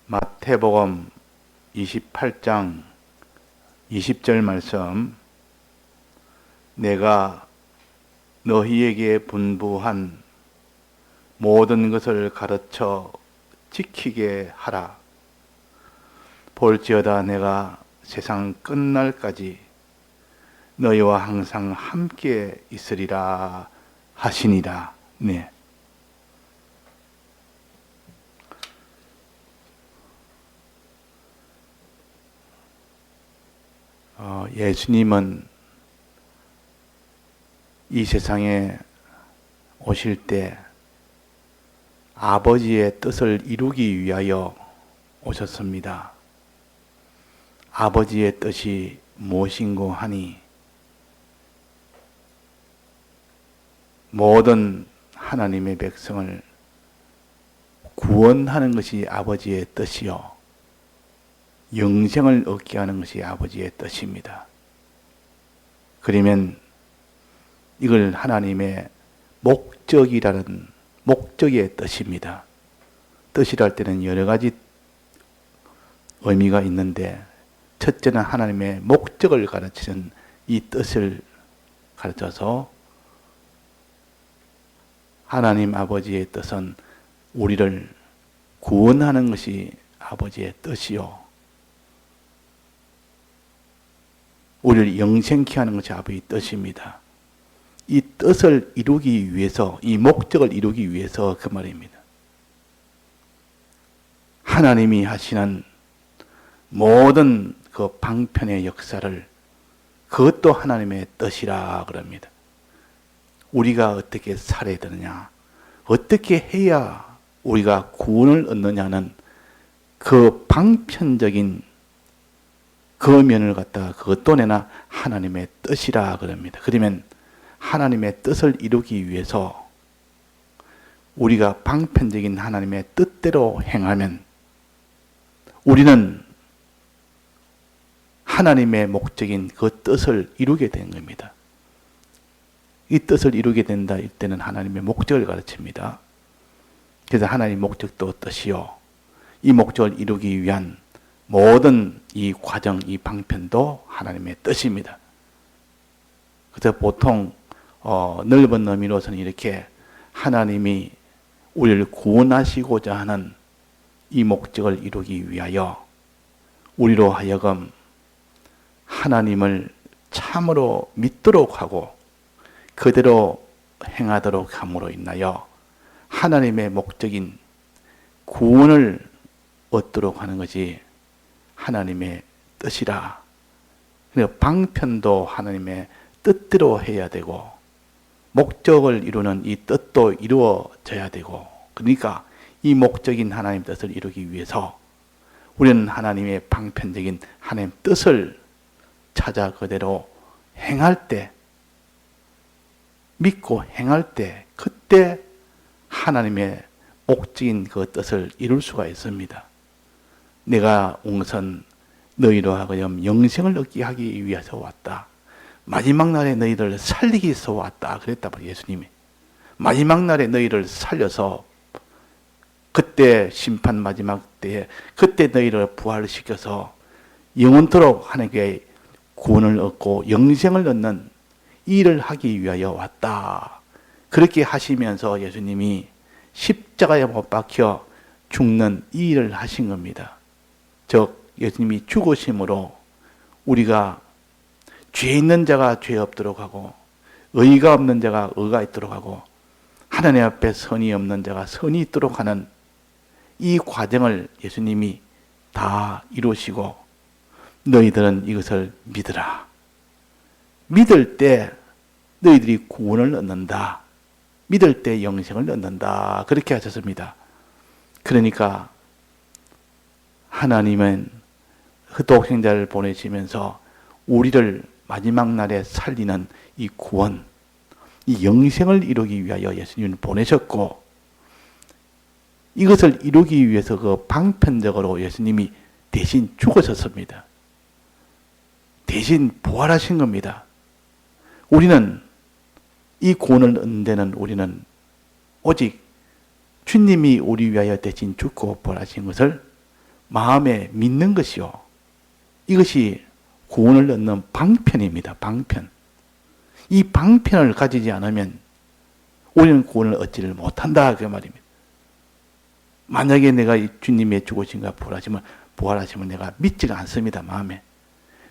마태복음 28장 20절 말씀, 내가 너희에게 분부한 모든 것을 가르쳐 지키게 하라. 볼지어다 내가 세상 끝날까지 너희와 항상 함께 있으리라 하시니라. 네. 예수님은 이 세상에 오실 때 아버지의 뜻을 이루기 위하여 오셨습니다. 아버지의 뜻이 무엇인고 하니 모든 하나님의 백성을 구원하는 것이 아버지의 뜻이요, 영생을 얻게 하는 것이 아버지의 뜻입니다. 그러면 이걸 하나님의 목적이라는 목적의 뜻입니다. 뜻이랄 때는 여러 가지 의미가 있는데, 첫째는 하나님의 목적을 가르치는 이 뜻을 가르쳐서, 하나님 아버지의 뜻은 우리를 구원하는 것이 아버지의 뜻이요, 우리를 영생케 하는 것이 아버지의 뜻입니다. 이 뜻을 이루기 위해서, 이 목적을 이루기 위해서 그 말입니다. 하나님이 하시는 모든 그 방편의 역사를, 그것도 하나님의 뜻이라 그럽니다. 우리가 어떻게 살아야 되느냐, 어떻게 해야 우리가 구원을 얻느냐는 그 방편적인 그 면을 갖다가 그것도 내나 하나님의 뜻이라 그럽니다. 그러면 하나님의 뜻을 이루기 위해서 우리가 방편적인 하나님의 뜻대로 행하면 우리는 하나님의 목적인 그 뜻을 이루게 되는 겁니다. 이 뜻을 이루게 된다 이때는 하나님의 목적을 가르칩니다. 그래서 하나님의 목적도 뜻이요, 이 목적을 이루기 위한 모든 이 과정, 이 방편도 하나님의 뜻입니다. 그래서 보통 넓은 의미로서는 이렇게 하나님이 우리를 구원하시고자 하는 이 목적을 이루기 위하여 우리로 하여금 하나님을 참으로 믿도록 하고 그대로 행하도록 함으로 인하여 하나님의 목적인 구원을 얻도록 하는 것이 하나님의 뜻이라. 방편도 하나님의 뜻대로 해야 되고 목적을 이루는 이 뜻도 이루어져야 되고, 그러니까 이 목적인 하나님 뜻을 이루기 위해서 우리는 하나님의 방편적인 하나님 뜻을 찾아 그대로 행할 때, 믿고 행할 때, 그때 하나님의 목적인 그 뜻을 이룰 수가 있습니다. 내가 온 것은 너희로 하여금 영생을 얻게 하기 위해서 왔다. 마지막 날에 너희를 살리기 위해서 왔다. 그랬단 말이에요, 예수님이. 마지막 날에 너희를 살려서 그때 심판 마지막 때에 그때 너희를 부활시켜서 영원토록 하나님께 구원을 얻고 영생을 얻는 이 일을 하기 위하여 왔다. 그렇게 하시면서 예수님이 십자가에 못 박혀 죽는 이 일을 하신 겁니다. 즉 예수님이 죽으심으로 우리가 죄 있는 자가 죄 없도록 하고 의가 없는 자가 의가 있도록 하고 하나님 앞에 선이 없는 자가 선이 있도록 하는 이 과정을 예수님이 다 이루시고, 너희들은 이것을 믿으라. 믿을 때 너희들이 구원을 얻는다. 믿을 때 영생을 얻는다. 그렇게 하셨습니다. 그러니까 하나님은 흑독생자를 보내시면서 우리를 마지막 날에 살리는 이 구원, 이 영생을 이루기 위하여 예수님을 보내셨고, 이것을 이루기 위해서 그 방편적으로 예수님이 대신 죽으셨습니다. 대신 부활하신 겁니다. 우리는 이 구원을 얻는 데는 우리는 오직 주님이 우리 위하여 대신 죽고 부활하신 것을 마음에 믿는 것이요. 이것이 구원을 얻는 방편입니다. 방편. 이 방편을 가지지 않으면 우리는 구원을 얻지를 못한다 그 말입니다. 만약에 내가 주님의 죽으신가 부활하심을 내가 믿지가 않습니다. 마음에.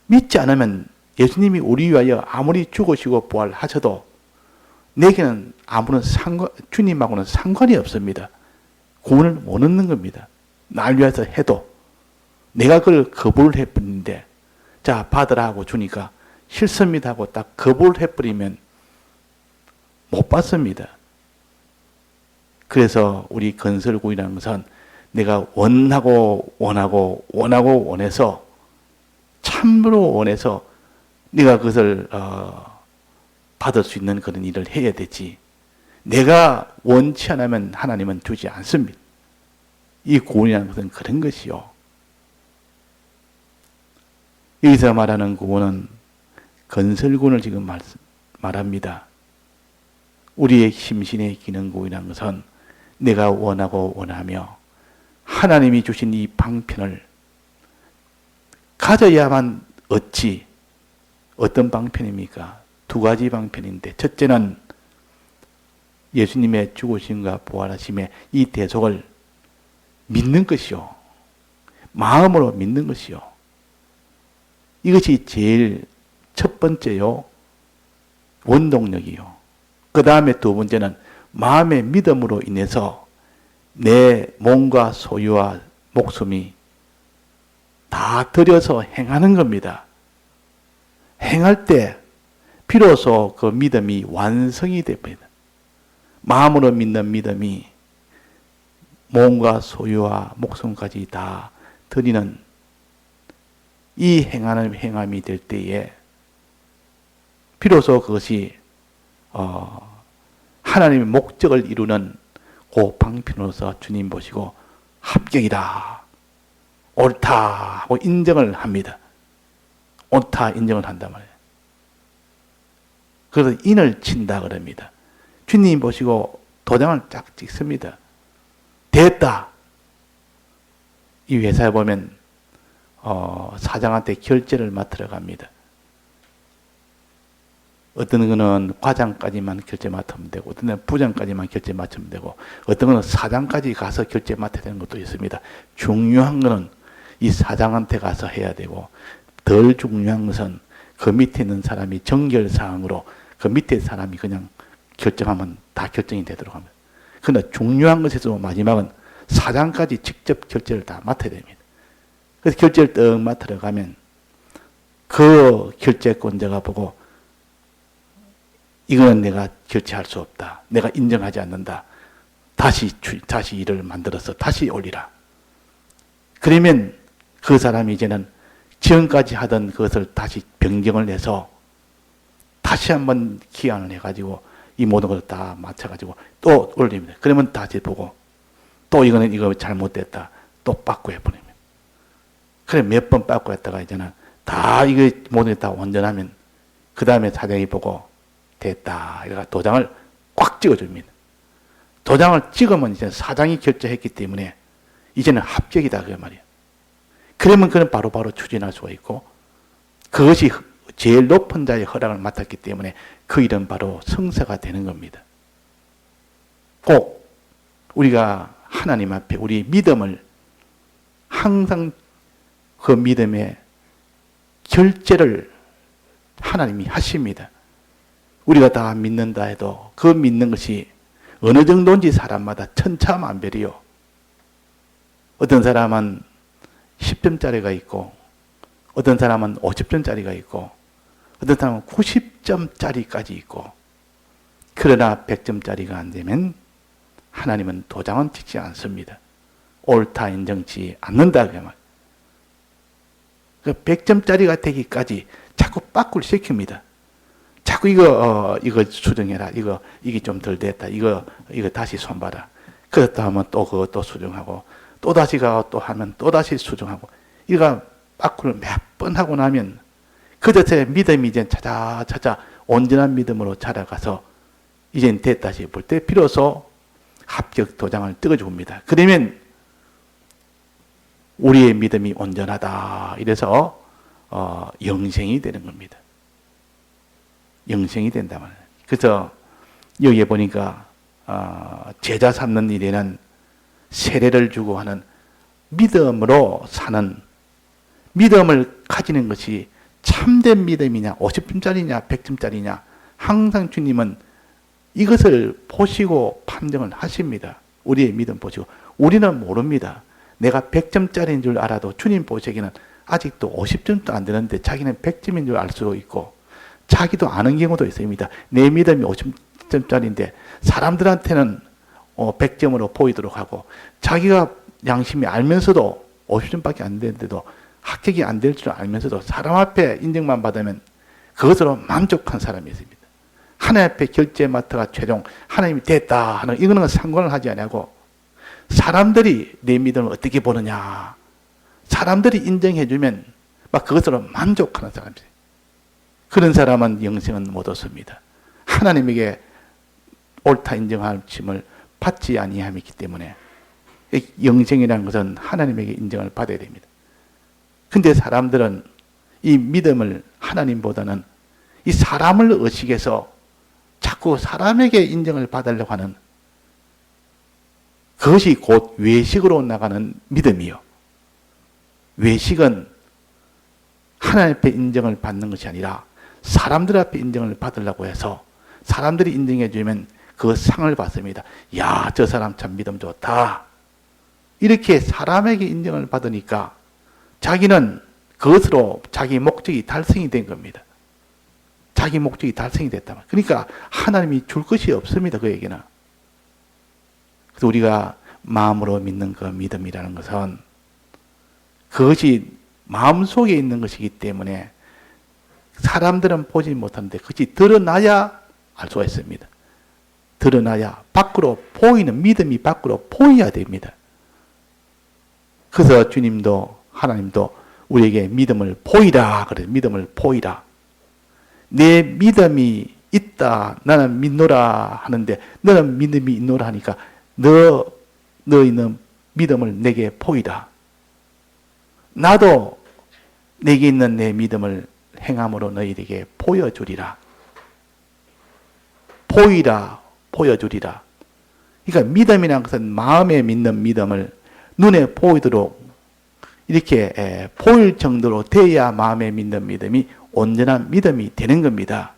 믿지 않으면 예수님이 우리 위하여 아무리 죽으시고 부활하셔도 내게는 주님하고는 상관이 없습니다. 구원을 못 얻는 겁니다. 날 위해서 해도 내가 그걸 거부를 해버리는데 자 받으라 하고 주니까 싫습니다 하고 딱 거부를 해버리면 못 받습니다. 그래서 우리 건설구이라는 것은 내가 원해서 참으로 원해서 네가 그것을 받을 수 있는 그런 일을 해야 되지. 내가 원치 않으면 하나님은 주지 않습니다. 이 구원이라는 것은 그런 것이요. 여기서 말하는 구원은 건설구원을 지금 말합니다. 우리의 심신의 기능구원이라는 것은 내가 원하며 하나님이 주신 이 방편을 가져야만 얻지. 어떤 방편입니까? 두 가지 방편인데 첫째는 예수님의 죽으심과 부활하심의 이 대속을 믿는 것이요. 마음으로 믿는 것이요. 이것이 제일 첫 번째요. 원동력이요. 그 다음에 두 번째는 마음의 믿음으로 인해서 내 몸과 소유와 목숨이 다 들여서 행하는 겁니다. 행할 때 비로소 그 믿음이 완성이 됩니다. 마음으로 믿는 믿음이 몸과 소유와 목숨까지 다 드리는 이 행하는 행함이 될 때에 비로소 그것이 하나님의 목적을 이루는 그 방편으로서 주님 보시고 합격이다, 옳다 하고 인정을 합니다. 옳다 인정을 한단 말이에요. 그래서 인을 친다 그럽니다. 주님 보시고 도장을 쫙 찍습니다. 됐다. 이 회사에 보면 사장한테 결제를 맡으러 갑니다. 어떤 거는 과장까지만 결제 맡으면 되고, 어떤 거는 부장까지만 결제 맡으면 되고, 어떤 거는 사장까지 가서 결제 맡아야 되는 것도 있습니다. 중요한 거는 이 사장한테 가서 해야 되고, 덜 중요한 것은 그 밑에 있는 사람이 정결사항으로 그 밑에 사람이 그냥 결정하면 다 결정이 되도록 합니다. 그러나 중요한 것에서 마지막은 사장까지 직접 결제를 다 맡아야 됩니다. 그래서 결제를 떡 맡으러 가면 그 결제권자가 보고 이거는 내가 결제할 수 없다. 내가 인정하지 않는다. 다시 일을 만들어서 다시 올리라. 그러면 그 사람이 이제는 지금까지 하던 그것을 다시 변경을 해서 다시 한번 기한을 해가지고 이 모든 것을 다 맞춰가지고 또 올립니다. 그러면 다시 보고 또 이거 잘못됐다. 또 바꿔해버립니다. 그래 몇 번 바꿔했다가 이제는 다 이거 모든 게 다 온전하면 그 다음에 사장이 보고 됐다. 이거 도장을 꽉 찍어줍니다. 도장을 찍으면 이제 사장이 결제했기 때문에 이제는 합격이다. 그 말이에요. 그러면 그는 바로바로 추진할 수가 있고 그것이 제일 높은 자의 허락을 맡았기 때문에 그 일은 바로 성사가 되는 겁니다. 꼭 우리가 하나님 앞에 우리 믿음을 항상 그 믿음의 결제를 하나님이 하십니다. 우리가 다 믿는다 해도 그 믿는 것이 어느 정도인지 사람마다 천차만별이요. 어떤 사람은 10점짜리가 있고 어떤 사람은 50점짜리가 있고 어떤 사람은 90점짜리까지 있고 그러나 100점짜리가 안 되면 하나님은 도장은 찍지 않습니다. 옳다 인정치 않는다. 그 100점짜리가 되기까지 자꾸 빠꾸를 시킵니다. 자꾸 이거 수정해라. 이게 좀 덜 됐다. 이거 다시 손봐라. 그렇다 하면 또 그것도 수정하고 또 다시 가고 또 하면 또 다시 수정하고 이거 빠꾸를 몇 번 하고 나면 그것의 믿음이 이제 찾아 온전한 믿음으로 자라가서 이젠 됐다 싶을 때 비로소 합격 도장을 찍어줍니다. 그러면 우리의 믿음이 온전하다. 이래서 영생이 되는 겁니다. 영생이 된다 말이에요. 그래서 여기에 보니까 제자 삼는 일에는 세례를 주고 하는 믿음으로 사는, 믿음을 가지는 것이 참된 믿음이냐 50점짜리냐 100점짜리냐 항상 주님은 이것을 보시고 판정을 하십니다. 우리의 믿음 보시고. 우리는 모릅니다. 내가 100점짜리인 줄 알아도 주님 보시기에는 아직도 50점도 안 되는데 자기는 100점인 줄 알 수도 있고, 자기도 아는 경우도 있습니다. 내 믿음이 50점짜리인데 사람들한테는 100점으로 보이도록 하고, 자기가 양심이 알면서도 50점밖에 안 되는데도 합격이 안 될 줄 알면서도 사람 앞에 인정만 받으면 그것으로 만족한 사람이 있습니다. 하나님 앞에 결제마트가 최종 하나님이 됐다 하는 이거는 상관을 하지 않고, 사람들이 내 믿음을 어떻게 보느냐, 사람들이 인정해주면 막 그것으로 만족하는 사람이에요. 그런 사람은 영생은 못 얻습니다. 하나님에게 옳다 인정함을 받지 아니함이기 때문에 영생이라는 것은 하나님에게 인정을 받아야 됩니다. 근데 사람들은 이 믿음을 하나님보다는 이 사람을 의식해서 자꾸 사람에게 인정을 받으려고 하는, 그것이 곧 외식으로 나가는 믿음이요. 외식은 하나님 앞에 인정을 받는 것이 아니라 사람들 앞에 인정을 받으려고 해서 사람들이 인정해 주면 그 상을 받습니다. 야, 저 사람 참 믿음 좋다. 이렇게 사람에게 인정을 받으니까 자기는 그것으로 자기 목적이 달성이 된 겁니다. 자기 목적이 달성이 됐다. 그러니까 하나님이 줄 것이 없습니다. 그에게는. 그래서 우리가 마음으로 믿는 그 믿음이라는 것은 그것이 마음속에 있는 것이기 때문에 사람들은 보지 못하는데 그것이 드러나야 알 수가 있습니다. 드러나야 밖으로 보이는 믿음이 밖으로 보여야 됩니다. 그래서 주님도 하나님도 우리에게 믿음을 보이라 그래요. 믿음을 보이라. 내 믿음이 있다. 나는 믿노라 하는데 너는 믿음이 있노라 하니까 너희는 믿음을 내게 보이라. 나도 내게 있는 내 믿음을 행함으로 너희에게 보여주리라. 보이라, 보여주리라. 그러니까 믿음이라는 것은 마음에 믿는 믿음을 눈에 보이도록 이렇게 보일 정도로 돼야 마음에 믿는 믿음이 온전한 믿음이 되는 겁니다.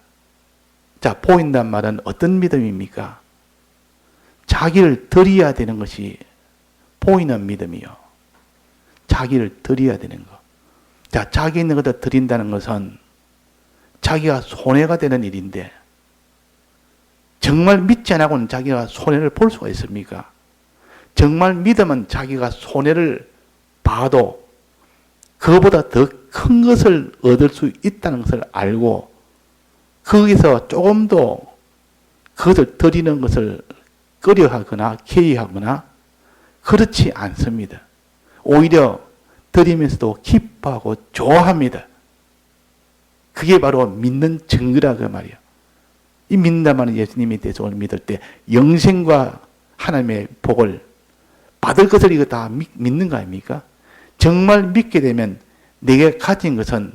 자, 보인단 말은 어떤 믿음입니까? 자기를 드려야 되는 것이 보이는 믿음이요. 자기를 드려야 되는 것. 자, 자기 있는 것을 드린다는 것은 자기가 손해가 되는 일인데, 정말 믿지 않고는 자기가 손해를 볼 수가 있습니까? 정말 믿으면 자기가 손해를 봐도 그보다 더 큰 것을 얻을 수 있다는 것을 알고 거기서 조금 더 그것을 드리는 것을 꺼려하거나 개의하거나 그렇지 않습니다. 오히려 드리면서도 기뻐하고 좋아합니다. 그게 바로 믿는 증거라 그 말이에요. 이 믿는다면 예수님의 대속을 믿을 때 영생과 하나님의 복을 받을 것을 이거 다 믿는 거 아닙니까? 정말 믿게 되면 내게 가진 것은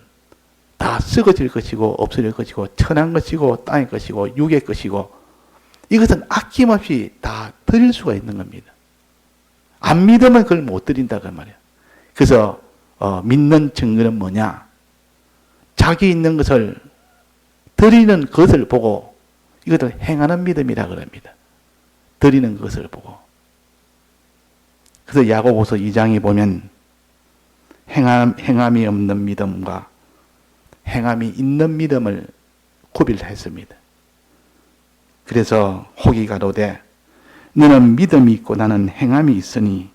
다 썩어질 것이고 없어질 것이고 천한 것이고 땅의 것이고 육의 것이고 이것은 아낌없이 다 드릴 수가 있는 겁니다. 안 믿으면 그걸 못 드린다 그 말이에요. 그래서 믿는 증거는 뭐냐? 자기 있는 것을 드리는 것을 보고 이것을 행하는 믿음이라 그럽니다. 드리는 것을 보고. 그래서 야고보서 2장에 보면 행함이 없는 믿음과 행함이 있는 믿음을 구별했습니다. 그래서 혹이 가로되 너는 믿음이 있고 나는 행함이 있으니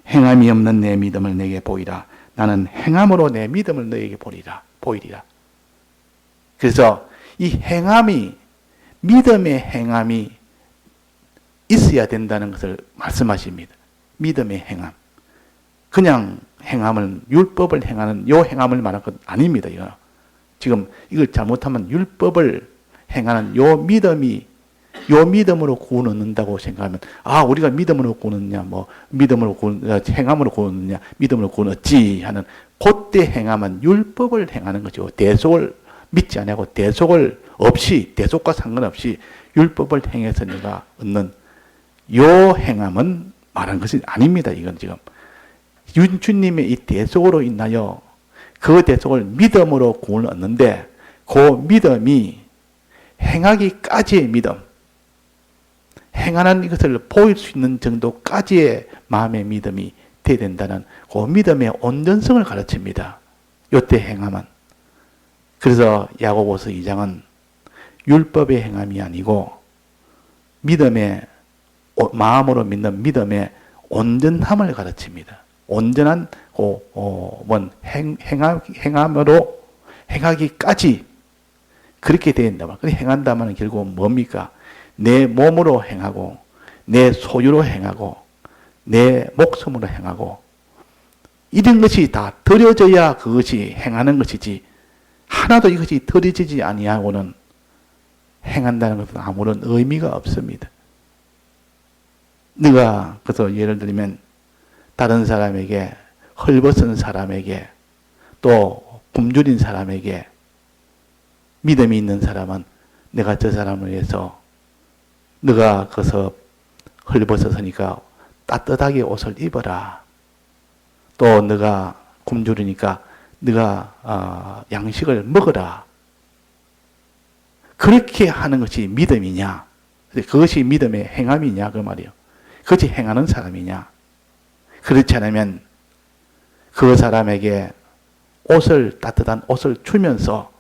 행함이 없는 내 믿음을 내게 보이라. 나는 행함으로 내 믿음을 너에게 보이리라. 그래서 이 행함이, 믿음의 행함이 있어야 된다는 것을 말씀하십니다. 믿음의 행함. 그냥 행함을, 율법을 행하는 요 행함을 말하는 것 아닙니다. 이거. 지금 이걸 잘못하면 율법을 행하는 요 믿음이 요 믿음으로 구원 얻는다고 생각하면, 아, 우리가 믿음으로 구원 얻느냐, 믿음으로 행함으로 구원 얻느냐, 믿음으로 구원 얻지 하는, 그때 행함은 율법을 행하는 거죠. 대속을 믿지 않고 대속을 없이, 대속과 상관없이 율법을 행해서 내가 얻는 요 행함은 말한 것이 아닙니다. 이건 지금. 주님의 이 대속으로 인하여 그 대속을 믿음으로 구원을 얻는데, 그 믿음이 행하기까지의 믿음, 행하는 이것을 보일 수 있는 정도까지의 마음의 믿음이 돼야 된다는 그 믿음의 온전성을 가르칩니다. 요때 행함은. 그래서 야고보서 2장은 율법의 행함이 아니고 믿음의, 마음으로 믿는 믿음의 온전함을 가르칩니다. 온전한 행함으로 행하기까지 그렇게 되어 있다. 행한다면 결국은 뭡니까? 내 몸으로 행하고, 내 소유로 행하고, 내 목숨으로 행하고, 이런 것이 다 드려져야 그것이 행하는 것이지, 하나도 이것이 드려지지 아니하고는 행한다는 것은 아무런 의미가 없습니다. 네가 그래서 예를 들면 다른 사람에게, 헐벗은 사람에게, 또 굶주린 사람에게 믿음이 있는 사람은 내가 저 사람을 위해서, 네가 거기서 헐벗었으니까 따뜻하게 옷을 입어라. 또 네가 굶주리니까 네가 양식을 먹어라. 그렇게 하는 것이 믿음이냐? 그것이 믿음의 행함이냐? 그 말이요. 그것이 행하는 사람이냐? 그렇지 않으면 그 사람에게 따뜻한 옷을 주면서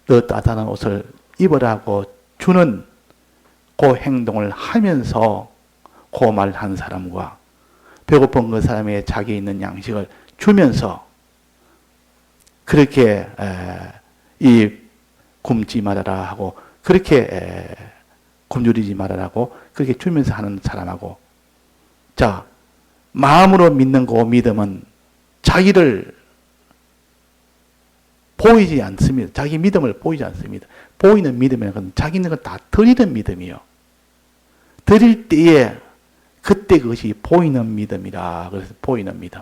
너 따뜻한 옷을 입으라고 주는 그 행동을 하면서 그 말한 사람과 배고픈 그 사람에게 자기 있는 양식을 주면서 그렇게 이 굶지 말아라 하고 그렇게 굶주리지 말아라고 그렇게 주면서 하는 사람하고, 자, 마음으로 믿는 그 믿음은 자기를 보이지 않습니다. 자기 믿음을 보이지 않습니다. 보이는 믿음이라는 건 자기 있는 걸 다 드리는 믿음이요. 드릴 때에 그때 그것이 보이는 믿음이라. 그래서 보이는 믿음.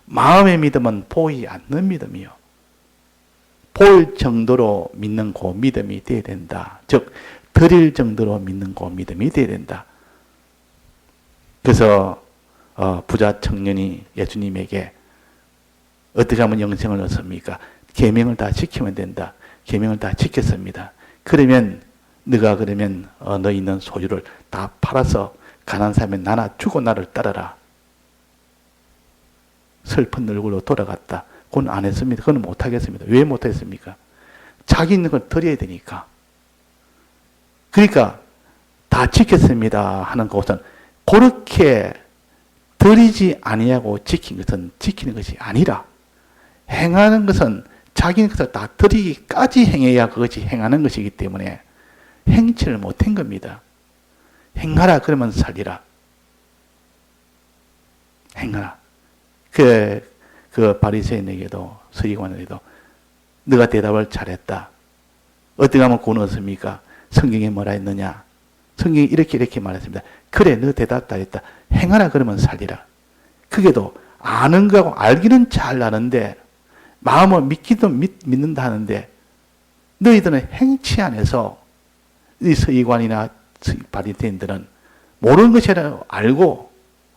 마음의 믿음은 보이지 않는 믿음이요. 보일 정도로 믿는 그 믿음이 돼야 된다. 즉 드릴 정도로 믿는 그 믿음이 돼야 된다. 그래서 부자 청년이 예수님에게 어떻게 하면 영생을 얻습니까? 계명을 다 지키면 된다. 계명을 다 지켰습니다. 그러면 네가 그러면 너 있는 소유를 다 팔아서 가난한 사람에 나나 주고 나를 따르라. 슬픈 얼굴로 돌아갔다. 그건 안 했습니다. 그건 못하겠습니다. 왜 못했습니까? 자기 있는 걸 드려야 되니까. 그러니까 다 지켰습니다 하는 것은 그렇게 드리지 아니하고 지킨 것은 지키는 것이 아니라, 행하는 것은 자기 것을 다 드리기까지 행해야 그것이 행하는 것이기 때문에 행치를 못한 겁니다. 행하라 그러면 살리라. 행하라. 그 바리새인에게도 서기관에게도 네가 대답을 잘했다. 어떻게 하면 구원 얻습니까? 성경에 뭐라 했느냐? 성경이 이렇게 말했습니다. 그래, 너 대답 잘했다. 행하라 그러면 살리라. 그게도 아는 거하고 알기는 잘 아는데 마음을 믿기도 믿는다 하는데 너희들은 행치 안에서 이 서기관이나 바리새인들은 모르는 것이 아니라 알고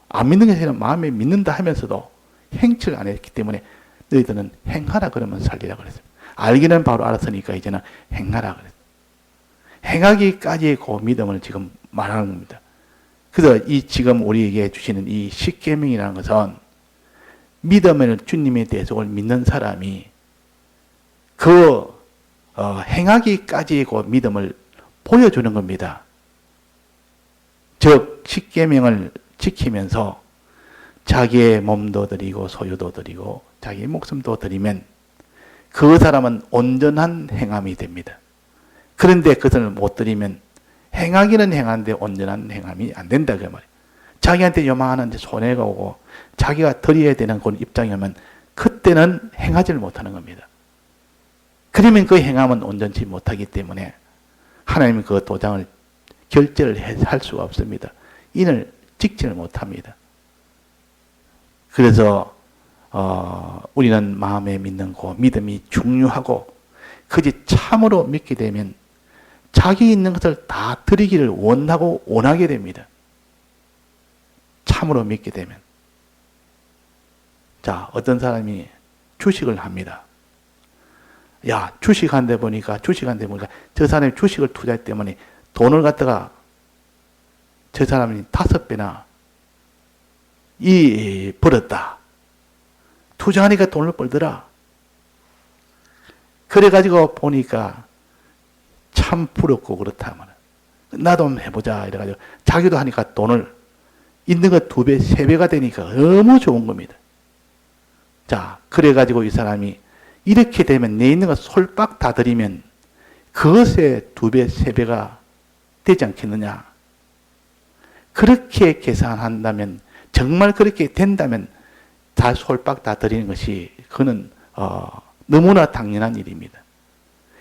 안 믿는 것이 아니라 마음에 믿는다 하면서도 행치를 안 했기 때문에 너희들은 행하라 그러면 살리라 그랬어요. 알기는 바로 알았으니까 이제는 행하라 그랬어요. 행하기까지의 그 믿음을 지금 말하는 겁니다. 그래서 이 지금 우리에게 주시는 이 십계명이라는 것은 믿음을 주님의 대속을 믿는 사람이 그 행하기까지의 그 믿음을 보여주는 겁니다. 즉 십계명을 지키면서 자기의 몸도 드리고 소유도 드리고 자기의 목숨도 드리면 그 사람은 온전한 행함이 됩니다. 그런데 그것을 못 드리면 행하기는 행하는데 온전한 행함이 안 된다 그 말이에요. 자기한테 요망하는데 손해가 오고 자기가 드려야 되는 그런 입장이면 그때는 행하지를 못하는 겁니다. 그러면 그 행함은 온전치 못하기 때문에 하나님은 그 도장을 결제를 할 수가 없습니다. 인을 찍지를 못합니다. 그래서 우리는 마음에 믿는 그 믿음이 중요하고 그것이 참으로 믿게 되면 자기 있는 것을 다 드리기를 원하고 원하게 됩니다. 참으로 믿게 되면. 자, 어떤 사람이 주식을 합니다. 야, 주식한데 보니까 저 사람이 주식을 투자했기 때문에 돈을 갖다가 저 사람이 5배나 벌었다. 투자하니까 돈을 벌더라. 그래가지고 보니까 참 부럽고 그렇다. 나도 한번 해보자. 이래가지고 자기도 하니까 돈을 있는 거 2배, 3배가 되니까 너무 좋은 겁니다. 자, 그래가지고 이 사람이 이렇게 되면 내 있는 거 솔박 다 드리면 그것에 2배, 3배가 되지 않겠느냐. 그렇게 계산한다면, 정말 그렇게 된다면 다 솔박 다 드리는 것이 그는 너무나 당연한 일입니다.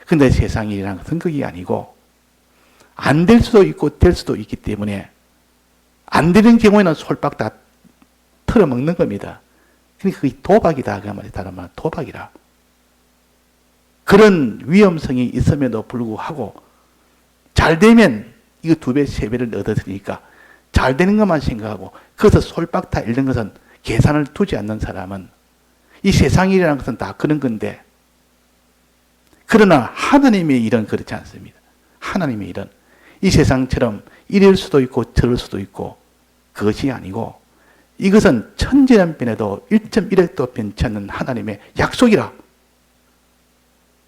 근데 세상 일이라는 것은 그게 아니고 안 될 수도 있고 될 수도 있기 때문에 안 되는 경우에는 솔박 다 털어먹는 겁니다. 그러니까 그게 도박이다. 그 말이 다른 말은 도박이라. 그런 위험성이 있음에도 불구하고 잘 되면 이거 2배, 3배를 얻어드리니까 잘 되는 것만 생각하고 그것을 솔박 다 잃는 것은 계산을 두지 않는 사람은 이 세상 일이라는 것은 다 그런 건데, 그러나 하나님의 일은 그렇지 않습니다. 하나님의 일은 이 세상처럼 이럴 수도 있고 저럴 수도 있고 그것이 아니고 이것은 천지연변에도 1.1핵도 변치 않는 하나님의 약속이라.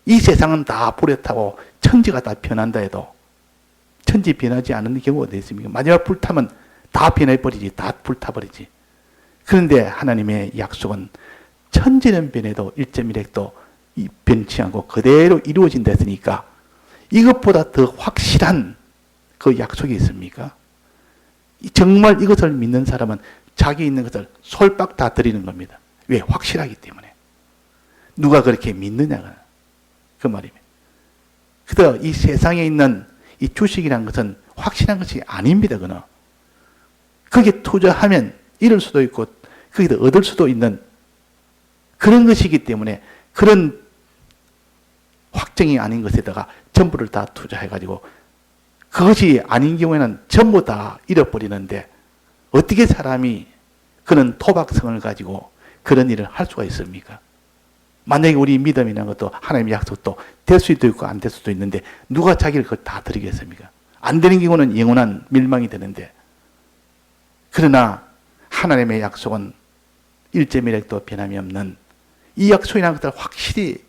이 세상은 다 불에 타고 천지가 다 변한다 해도 천지 변하지 않는 경우가 어디 있습니까? 마지막 불타면 다 변해버리지. 다 불타버리지. 그런데 하나님의 약속은 천지연변에도 1.1핵도 변치 않고 그대로 이루어진다 했으니까 이것보다 더 확실한 그 약속이 있습니까? 정말 이것을 믿는 사람은 자기 있는 것을 솔박 다 드리는 겁니다. 왜? 확실하기 때문에. 누가 그렇게 믿느냐가 그 말입니다. 그래서 이 세상에 있는 이 주식이라는 것은 확실한 것이 아닙니다. 그는. 거기에 투자하면 잃을 수도 있고 거기서 얻을 수도 있는 그런 것이기 때문에 그런 확정이 아닌 것에다가 전부를 다 투자해가지고 그것이 아닌 경우에는 전부 다 잃어버리는데 어떻게 사람이 그런 토박성을 가지고 그런 일을 할 수가 있습니까? 만약에 우리 믿음이라는 것도 하나님의 약속도 될 수도 있고 안 될 수도 있는데 누가 자기를 그걸 다 드리겠습니까? 안 되는 경우는 영원한 멸망이 되는데, 그러나 하나님의 약속은 1.1핵도 변함이 없는 이 약속이라는 것을 확실히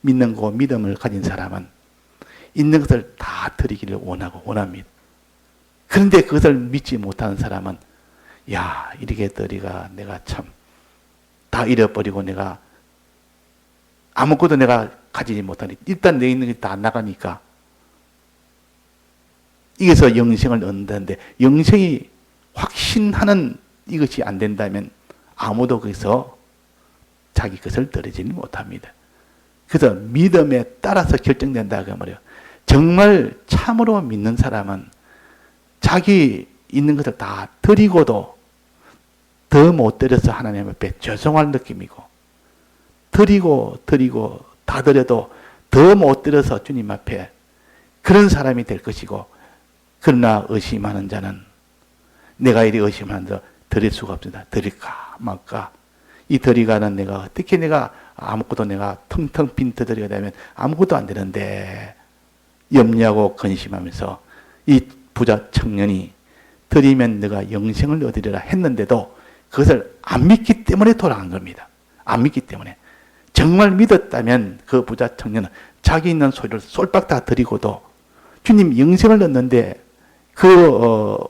믿는 거 믿음을 가진 사람은 있는 것을 다 드리기를 원하고 원합니다. 그런데 그것을 믿지 못하는 사람은 야, 이렇게 드리가 내가 참 다 잃어버리고 내가 아무것도 내가 가지지 못하니 일단 내 있는 게 다 나가니까 이게서 영생을 얻는다는데 영생이 확신하는 이것이 안 된다면 아무도 거기서 자기 것을 드리지는 못합니다. 그래서 믿음에 따라서 결정된다 그 말이에요. 정말 참으로 믿는 사람은 자기 있는 것을 다 드리고도 더 못 드려서 하나님 앞에 죄송할 느낌이고, 드리고 다 드려도 더 못 드려서 주님 앞에 그런 사람이 될 것이고, 그러나 의심하는 자는 내가 이리 의심하는데 드릴 수가 없습니다. 드릴까 말까. 이 드리가는 내가 어떻게 내가 아무것도 내가 텅텅 빈 드리가 되면 아무것도 안 되는데 염려하고 근심하면서 이 부자 청년이 드리면 내가 영생을 얻으리라 했는데도 그것을 안 믿기 때문에 돌아간 겁니다. 안 믿기 때문에. 정말 믿었다면 그 부자 청년은 자기 있는 소유를 쏠박 다 드리고도 주님 영생을 얻는데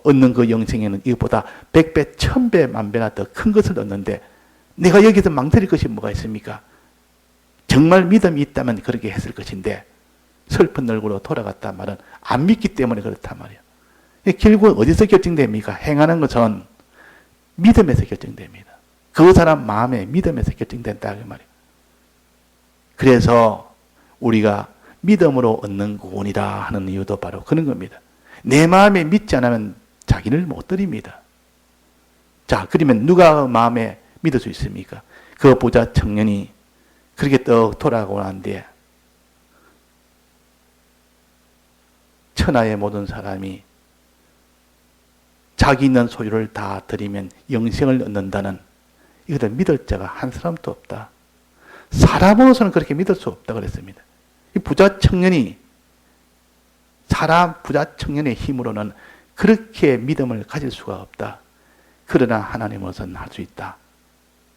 얻는 그 영생에는 이것보다 100배, 1000배, 만배나 더 큰 것을 얻는데 내가 여기서 망설일 것이 뭐가 있습니까? 정말 믿음이 있다면 그렇게 했을 것인데 슬픈 얼굴로 돌아갔다 말은 안 믿기 때문에 그렇단 말이에요. 결국은 어디서 결정됩니까? 행하는 것은 믿음에서 결정됩니다. 그 사람 마음의 믿음에서 결정된다 그 말이에요. 그래서 우리가 믿음으로 얻는 구원이라 하는 이유도 바로 그런 겁니다. 내 마음에 믿지 않으면 자기를 못 드립니다. 자, 그러면 누가 마음에 믿을 수 있습니까? 그 부자 청년이 그렇게 떡 돌아가고 난 뒤에 천하의 모든 사람이 자기 있는 소유를 다 드리면 영생을 얻는다는 이것을 믿을 자가 한 사람도 없다. 사람으로서는 그렇게 믿을 수 없다 그랬습니다. 이 부자 청년이 부자 청년의 힘으로는 그렇게 믿음을 가질 수가 없다. 그러나 하나님으로서는 할 수 있다.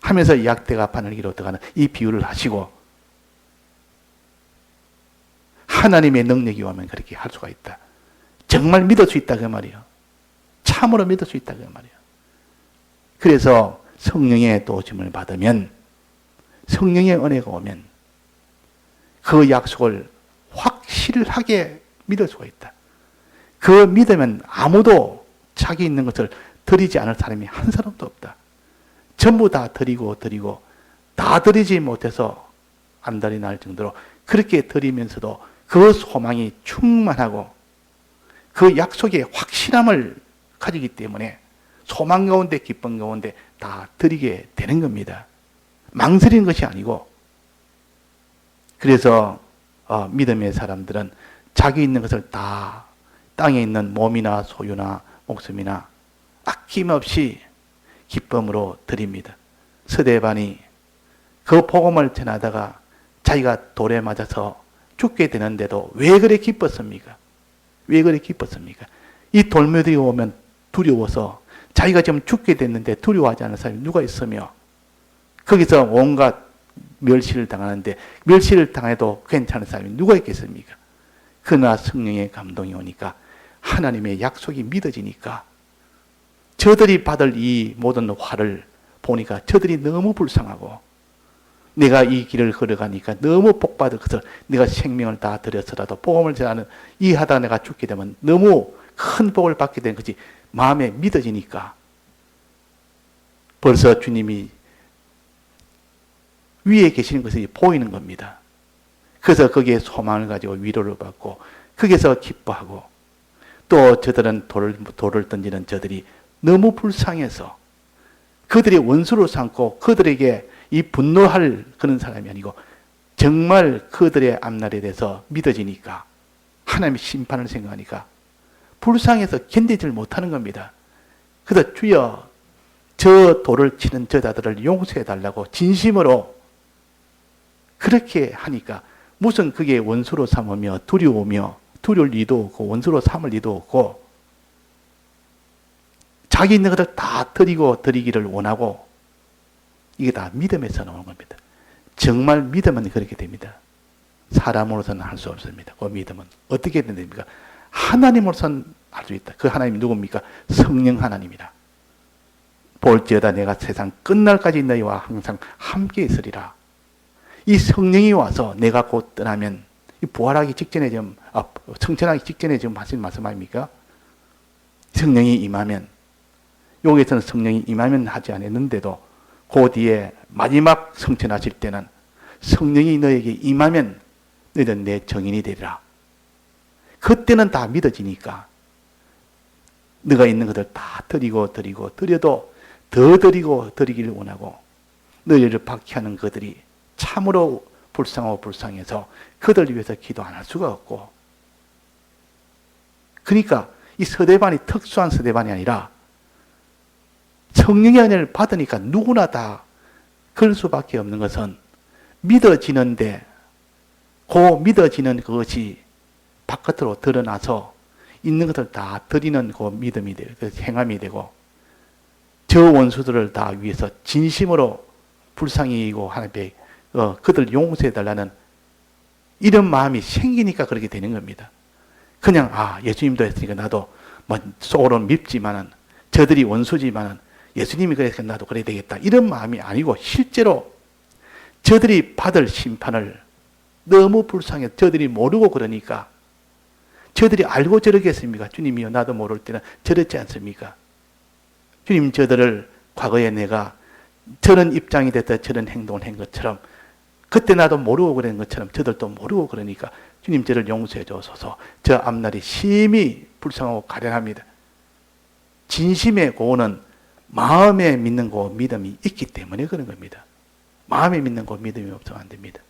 하면서 약대가 바늘기로 들어가는 이 비유를 하시고 하나님의 능력이 오면 그렇게 할 수가 있다. 정말 믿을 수 있다 그 말이에요. 참으로 믿을 수 있다 그 말이에요. 그래서 성령의 도우심을 받으면 성령의 은혜가 오면 그 약속을 확실하게 믿을 수가 있다. 그 믿으면 아무도 자기 있는 것을 드리지 않을 사람이 한 사람도 없다. 전부 다 드리고 다 드리지 못해서 안달이 날 정도로 그렇게 드리면서도 그 소망이 충만하고 그 약속의 확실함을 가지기 때문에 소망 가운데 기쁨 가운데 다 드리게 되는 겁니다. 망설이는 것이 아니고. 그래서 믿음의 사람들은 자기 있는 것을 다 땅에 있는 몸이나 소유나 목숨이나 아낌없이 기쁨으로 드립니다. 스데반이 그 복음을 전하다가 자기가 돌에 맞아서 죽게 되는데도 왜 그래 기뻤습니까? 왜 그래 기뻤습니까? 이 돌무들이 오면 두려워서 자기가 지금 죽게 됐는데 두려워하지 않는 사람이 누가 있으며 거기서 온갖 멸시를 당하는데 멸시를 당해도 괜찮은 사람이 누가 있겠습니까? 그러나 성령의 감동이 오니까 하나님의 약속이 믿어지니까 저들이 받을 이 모든 화를 보니까 저들이 너무 불쌍하고 내가 이 길을 걸어가니까 너무 복받을 것을 내가 생명을 다 들여서라도 복음을 전하는 이 하다가 내가 죽게 되면 너무 큰 복을 받게 되는 것이 마음에 믿어지니까 벌써 주님이 위에 계시는 것이 보이는 겁니다. 그래서 거기에 소망을 가지고 위로를 받고 거기서 기뻐하고 또 저들은 돌을 던지는 저들이 너무 불쌍해서 그들이 원수로 삼고 그들에게 이 분노할 그런 사람이 아니고 정말 그들의 앞날에 대해서 믿어지니까 하나님의 심판을 생각하니까 불쌍해서 견디질 못하는 겁니다. 그래서 주여 저 돌을 치는 저자들을 용서해달라고 진심으로 그렇게 하니까 무슨 그게 원수로 삼으며 두려우며 두려울 리도 없고 원수로 삼을 리도 없고 자기 있는 것을 다 드리기를 원하고 이게 다 믿음에서 나오는 겁니다. 정말 믿음은 그렇게 됩니다. 사람으로서는 할 수 없습니다. 그 믿음은 어떻게 됩니까? 하나님으로서는 할 수 있다. 그 하나님이 누굽니까? 성령 하나님이라. 볼지어다 내가 세상 끝날까지 너희와 항상 함께 있으리라. 이 성령이 와서 내가 곧 떠나면 부활하기 직전에 성천하기 직전에 지금 하신 말씀 아닙니까? 성령이 임하면 여기에서는 성령이 임하면 하지 않았는데도 그 뒤에 마지막 성천하실 때는 성령이 너에게 임하면 너희는 내 정인이 되리라. 그때는 다 믿어지니까 너가 있는 것을 다 드려도 더 드리고 드리기를 원하고 너희를 박해하는 그들이 참으로 불쌍하고 불쌍해서 그들 위해서 기도 안 할 수가 없고 그러니까 이 스데반이 특수한 스데반이 아니라 성령의 은혜를 받으니까 누구나 다 그럴 수밖에 없는 것은 믿어지는데 그 믿어지는 그것이 바깥으로 드러나서 있는 것을 다 드리는 그 믿음이 되고 그 행함이 되고 저 원수들을 다 위해서 진심으로 불쌍히 여기고 하나님께 그들 용서해달라는 이런 마음이 생기니까 그렇게 되는 겁니다. 그냥 예수님도 했으니까 나도 속으로는 밉지만은 저들이 원수지만은 예수님이 그래서 나도 그래야 되겠다 이런 마음이 아니고 실제로 저들이 받을 심판을 너무 불쌍해 저들이 모르고 그러니까 저들이 알고 저러겠습니까? 주님이요 나도 모를 때는 저랬지 않습니까? 주님 저들을 과거에 내가 저런 입장이 됐다 저런 행동을 한 것처럼 그때 나도 모르고 그런 것처럼 저들도 모르고 그러니까 주님 저를 용서해 주소서 저 앞날이 심히 불쌍하고 가련합니다. 진심의 고는 마음에 믿는 고 믿음이 있기 때문에 그런 겁니다. 마음에 믿는 고 믿음이 없으면 안 됩니다.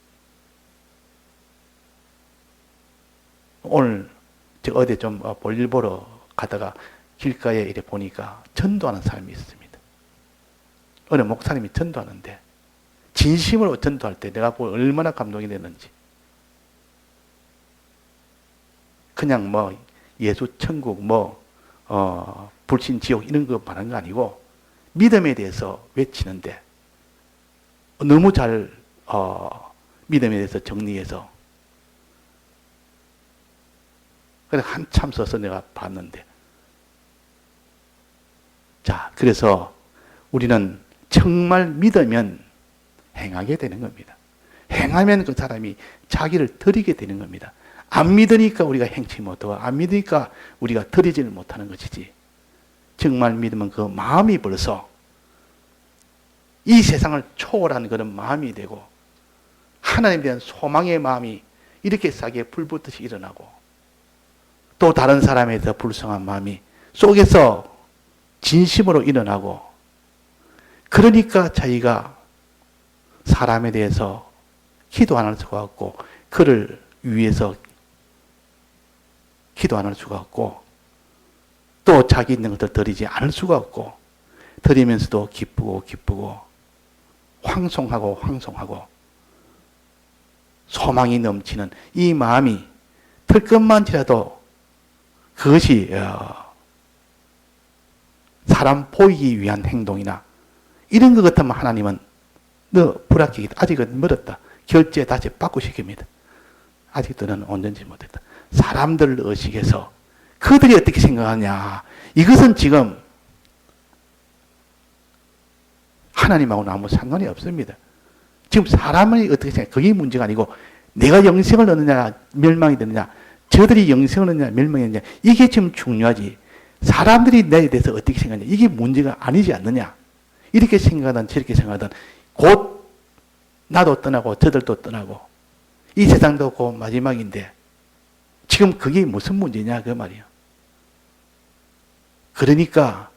오늘 저 어디 좀 볼일 보러 가다가 길가에 이래 보니까 전도하는 사람이 있습니다. 어느 목사님이 전도하는데 진심으로 전도할 때 내가 보고 얼마나 감동이 되는지. 그냥 뭐 예수 천국 불신 지옥 이런 거 말하는 거 아니고 믿음에 대해서 외치는데 너무 잘 믿음에 대해서 정리해서 그래서 한참 써서 내가 봤는데 자 그래서 우리는 정말 믿으면 행하게 되는 겁니다. 행하면 그 사람이 자기를 드리게 되는 겁니다. 안 믿으니까 우리가 행치 못하고 안 믿으니까 우리가 드리지를 못하는 것이지. 정말 믿으면 그 마음이 벌써 이 세상을 초월한 그런 마음이 되고 하나님에 대한 소망의 마음이 이렇게 싸게 불붙듯이 일어나고 또 다른 사람에 대해서 불쌍한 마음이 속에서 진심으로 일어나고 그러니까 자기가 사람에 대해서 기도 안 할 수가 없고 그를 위해서 기도 안 할 수가 없고 또 자기 있는 것들 드리지 않을 수가 없고 드리면서도 기쁘고 황송하고 소망이 넘치는 이 마음이 들 것만이라도 그것이 사람 보이기 위한 행동이나 이런 것 같으면 하나님은 너 불합격이다. 아직은 멀었다. 결제 다시 바꾸시킵니다. 아직도는 온전치 못했다. 사람들 의식에서 그들이 어떻게 생각하냐. 이것은 지금 하나님하고는 아무 상관이 없습니다. 지금 사람이 어떻게 생각해. 그게 문제가 아니고 내가 영생을 얻느냐 멸망이 되느냐 저들이 영생을 얻느냐 멸망이 되느냐 이게 지금 중요하지. 사람들이 나에 대해서 어떻게 생각하냐 이게 문제가 아니지 않느냐. 이렇게 생각하든 저렇게 생각하든 곧 나도 떠나고 저들도 떠나고 이 세상도 곧 마지막인데 지금 그게 무슨 문제냐 그 말이에요. 그러니까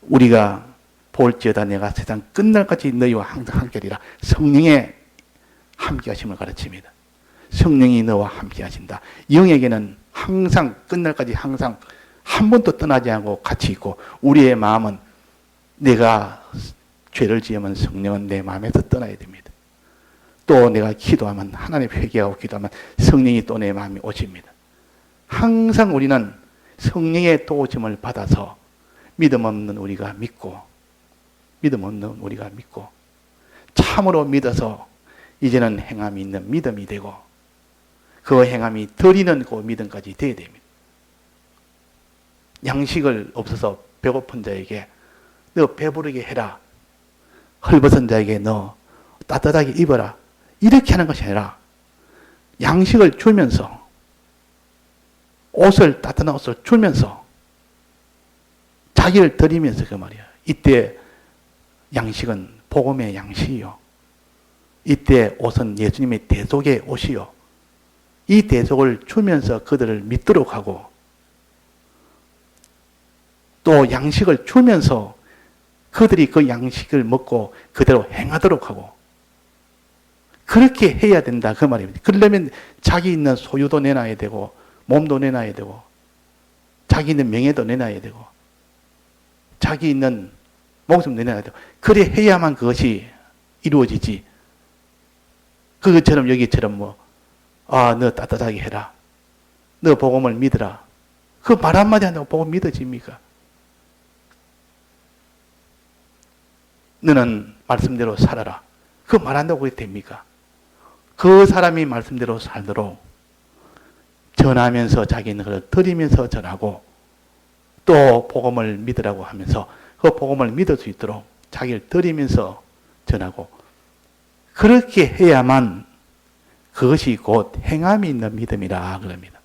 우리가 볼지어다 내가 세상 끝날까지 너희와 항상 함께하리라. 성령의 함께하심을 가르칩니다. 성령이 너와 함께하신다. 영에게는 항상 끝날까지 항상 한 번도 떠나지 않고 같이 있고 우리의 마음은 내가 죄를 지으면 성령은 내 마음에서 떠나야 됩니다. 또 내가 기도하면 하나님 회개하고 기도하면 성령이 또 내 마음에 오십니다. 항상 우리는 성령의 도우심을 받아서 믿음 없는 우리가 믿고 참으로 믿어서 이제는 행함이 있는 믿음이 되고 그 행함이 드리는 그 믿음까지 되어야 됩니다. 양식을 없어서 배고픈 자에게 너 배부르게 해라. 헐벗은 자에게 너 따뜻하게 입어라. 이렇게 하는 것이 아니라 양식을 주면서 따뜻한 옷을 주면서 자기를 드리면서 그 말이야. 이때 양식은 복음의 양식이요. 이때 옷은 예수님의 대속의 옷이요. 이 대속을 주면서 그들을 믿도록 하고 또 양식을 주면서 그들이 그 양식을 먹고 그대로 행하도록 하고 그렇게 해야 된다 그 말입니다. 그러려면 자기 있는 소유도 내놔야 되고 몸도 내놔야 되고 자기 있는 명예도 내놔야 되고 자기 있는 목숨 내놔야 되고 그래 해야만 그것이 이루어지지. 그것처럼 여기처럼 너 따뜻하게 해라. 너 복음을 믿어라. 그 말 한마디 한다고 복음 믿어집니까? 너는 말씀대로 살아라. 그 말 한다고 그게 됩니까? 그 사람이 말씀대로 살도록 전하면서 자기 있는 것을 드리면서 전하고 또 복음을 믿으라고 하면서 그 복음을 믿을 수 있도록 자기를 드리면서 전하고 그렇게 해야만 그것이 곧 행함이 있는 믿음이라 그럽니다.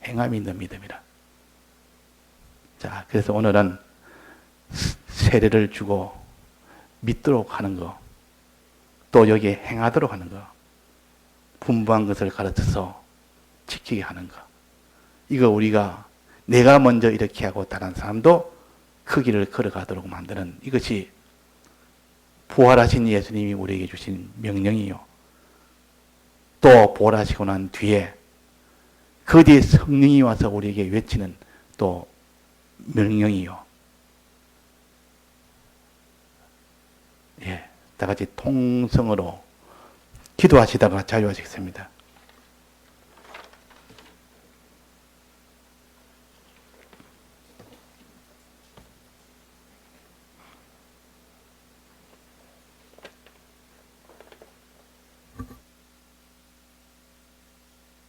행함이 있는 믿음이라. 자, 그래서 오늘은 세례를 주고 믿도록 하는 거, 또 여기에 행하도록 하는 거, 분부한 것을 가르쳐서 지키게 하는 거. 이거 우리가 내가 먼저 이렇게 하고 다른 사람도 그 길을 걸어가도록 만드는 이것이 부활하신 예수님이 우리에게 주신 명령이요. 또 부활하시고 난 뒤에 그 뒤에 성령이 와서 우리에게 외치는 또 명령이요. 예, 다 같이 통성으로 기도하시다가 자유하시겠습니다.